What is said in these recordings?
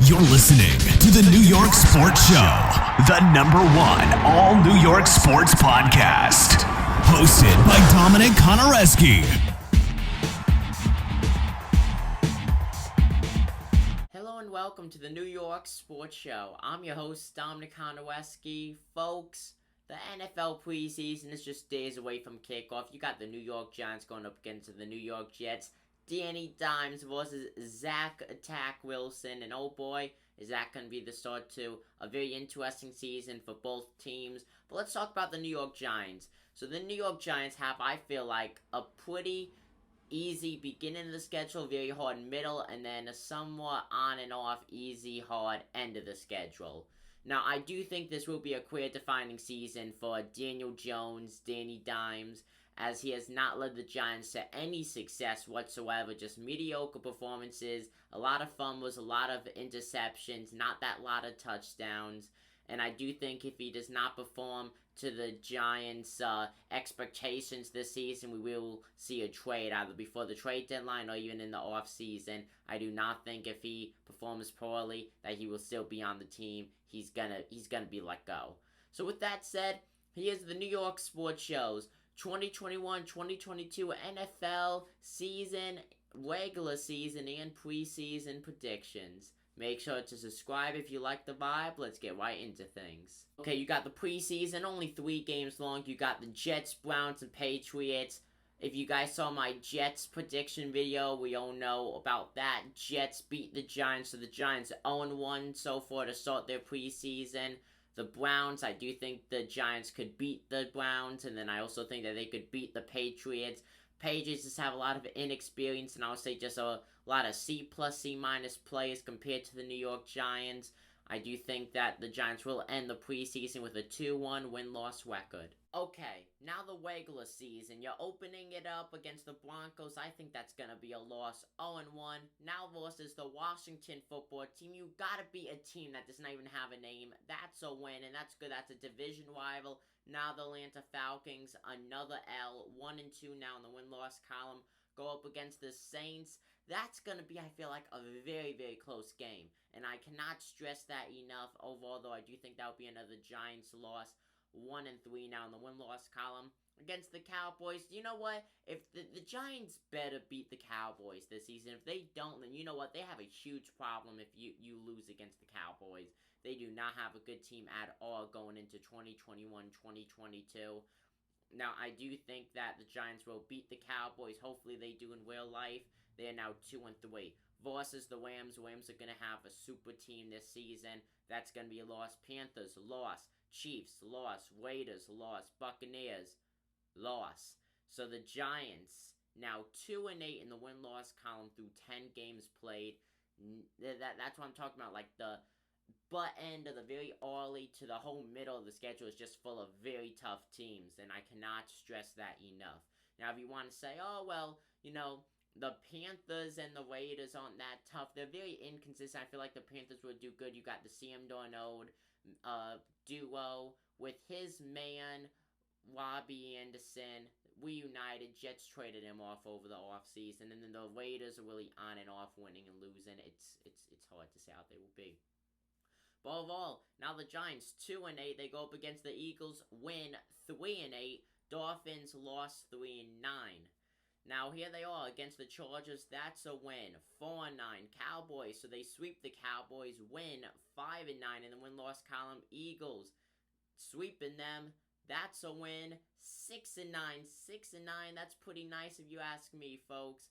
You're listening to the New York Sports Show, the #1 all New York sports podcast. Hosted by Dominic Konareski. Hello and welcome to the New York Sports Show. I'm your host, Dominic Konareski. Folks, the NFL preseason is just days away from kickoff. You got the New York Giants going up against the New York Jets. Danny Dimes versus Zach Attack Wilson. And oh boy, is that going to be the start to a very interesting season for both teams. But let's talk about the New York Giants. So the New York Giants have, I feel like, a pretty easy beginning of the schedule, very hard middle, and then a somewhat on and off easy, hard end of the schedule. Now, I do think this will be a career-defining season for Daniel Jones, Danny Dimes, as he has not led the Giants to any success whatsoever, just mediocre performances, a lot of fumbles, a lot of interceptions, not that lot of touchdowns, and I do think if he does not perform to the Giants' expectations this season, we will see a trade, either before the trade deadline or even in the offseason. I do not think if he performs poorly that he will still be on the team. He's gonna be let go. So with that said, here's the New York Sports Show's 2021-2022 NFL season, regular season, and preseason predictions. Make sure to subscribe if you like the vibe. Let's get right into things. Okay, you got the preseason, only 3 games long. You got the Jets, Browns, and Patriots. If you guys saw my Jets prediction video, we all know about that. Jets beat the Giants, so the Giants 0-1 so far to start their preseason. The Browns, I do think the Giants could beat the Browns, and then I also think that they could beat the Patriots. Patriots just have a lot of inexperience, and I would say just a lot of C+, C- players compared to the New York Giants. I do think that the Giants will end the preseason with a 2-1 win-loss record. Okay, now the regular season. You're opening it up against the Broncos. I think that's going to be a loss. 0-1. Now versus the Washington football team. You got to beat a team that does not even have a name. That's a win, and that's good. That's a division rival. Now the Atlanta Falcons, another L. 1-2 now in the win-loss column. Go up against the Saints. That's going to be, I feel like, a very, very close game. And I cannot stress that enough overall, though I do think that would be another Giants loss. 1-3 now in the win-loss column against the Cowboys. You know what? If the Giants better beat the Cowboys this season. If they don't, then you know what? They have a huge problem if you lose against the Cowboys. They do not have a good team at all going into 2021-2022. Now, I do think that the Giants will beat the Cowboys. Hopefully they do in real life. They are now 2-3. Versus the Rams. Rams are going to have a super team this season. That's going to be a loss. Panthers, loss. Chiefs, loss. Raiders, loss. Buccaneers, loss. So the Giants, now 2-8 in the win-loss column through 10 games played. That's what I'm talking about. Like the butt end of the very early to the whole middle of the schedule is just full of very tough teams. And I cannot stress that enough. Now, if you want to say, oh, well, you know, the Panthers and the Raiders aren't that tough. They're very inconsistent. I feel like the Panthers would do good. You got the Sam Darnold duo with his man, Robbie Anderson, reunited. Jets traded him off over the offseason. And then the Raiders are really on and off, winning and losing. It's hard to say how they will be. But overall, now the Giants 2-8. They go up against the Eagles, win 3-8. Dolphins lost 3-9. Now, here they are against the Chargers. That's a win. 4-9. Cowboys. So they sweep the Cowboys. Win 5-9 in the win-loss column. Eagles sweeping them. That's a win. 6-9. 6-9. That's pretty nice if you ask me, folks.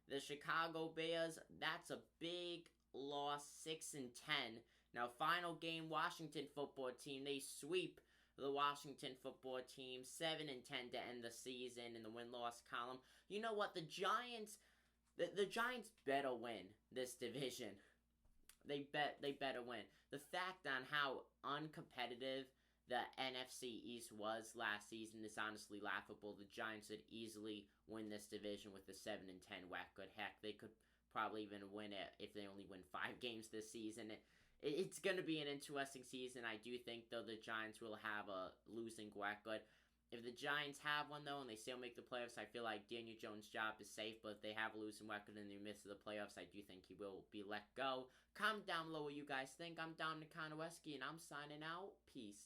The Chicago Bears. That's a big loss. 6-10. Now, final game. Washington football team. They sweep the Washington football team, 7-10 to end the season in the win-loss column. You know what? The Giants better win this division. They better win. The fact on how uncompetitive the NFC East was last season is honestly laughable. The Giants would easily win this division with a 7-10 record. Heck, they could probably even win it if they only win 5 games this season. It's going to be an interesting season. I do think, though, the Giants will have a losing record. If the Giants have one, though, and they still make the playoffs, I feel like Daniel Jones' job is safe. But if they have a losing record in the midst of the playoffs, I do think he will be let go. Comment down below what you guys think. I'm Dominic Konoweski, and I'm signing out. Peace.